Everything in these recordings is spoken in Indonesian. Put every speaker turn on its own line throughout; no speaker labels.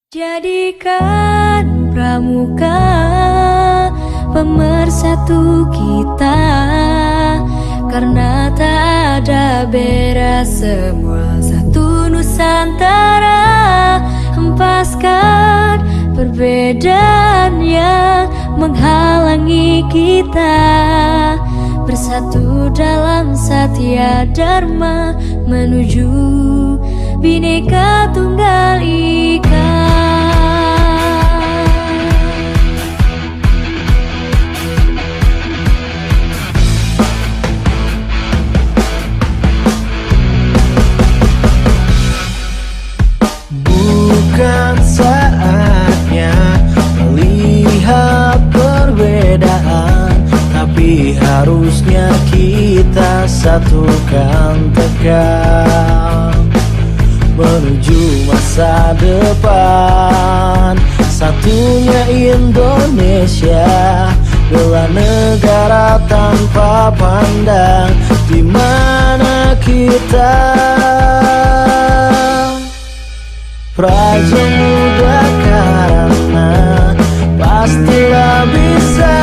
Jadikan pramuka pemersatu kita, karena tak ada beda, semua satu Nusantara. Hempaskan perbedaan yang menghalangi kita, bersatu dalam Satya Dharma menuju Bhinneka Tunggal Ika.
Bukan saatnya melihat perbedaan, tapi harusnya kita satukan tegak menuju masa depan. Satunya Indonesia, bela negara tanpa pandang di mana kita. Praja Muda karena pastilah bisa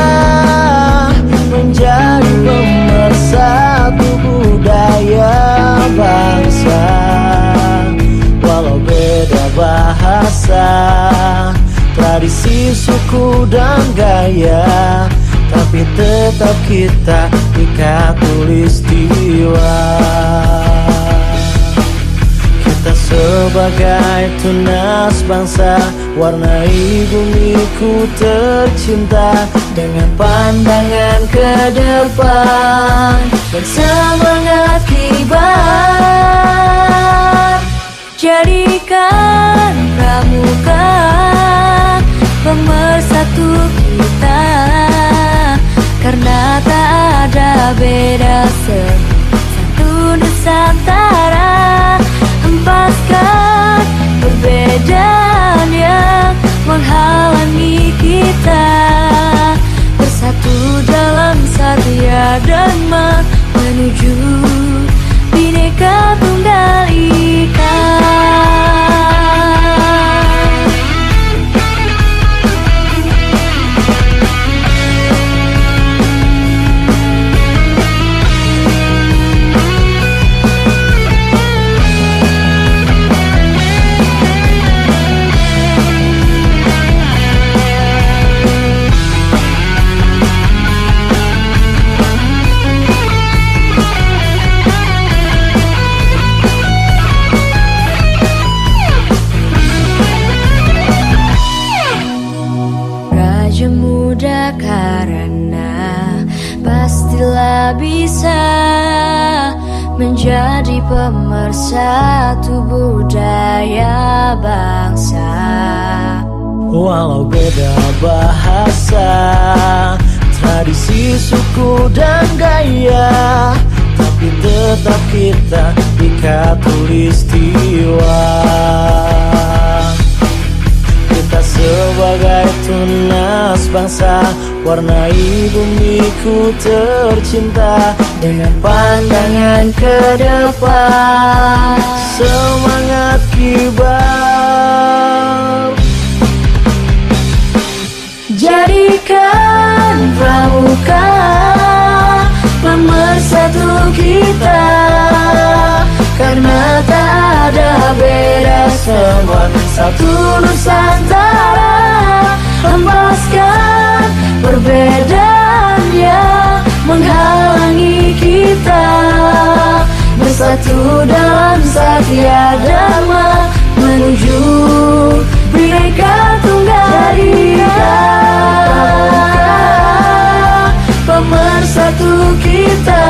menjadi pemersatu budaya bangsa. Walau beda bahasa, tradisi, suku, dan gaya, tapi tetap kita Ika Tulistiwa. Kita sebagai tunas bangsa, warnai bumiku tercinta dengan pandangan ke depan dan semangat kibar. Jadikan pramuka pemersatu kita, karena tak ada beda, satu Nusantara. Hempaskan perbedaan yang menghalangi kita, bersatu dalam Satya Dharma menuju Bhinneka Tunggal Ika. Praja Muda karena pastilah bisa menjadi pemersatu budaya bangsa. Walau beda bahasa, tradisi, suku, dan gaya, tapi tetap kita Ika Tulistiwa. Kita sebagai tunas bangsa, warnai bumiku tercinta dengan pandangan ke depan, semangat kibar.
Jadikan pramuka pemersatu kita, karena tak ada beda, semua satu Nusantara. Hempaskan perbedaan yang menghalangi kita, bersatu dalam Satya Dharma menuju Bhinneka Tunggal Ika. Pemersatu kita,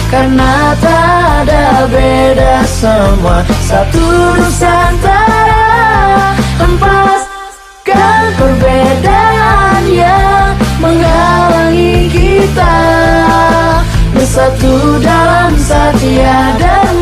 karena tak ada beda, semua satu Nusantara. Hempaskan perbedaan yang menghalangi kita, bersatu dalam Satya Dharma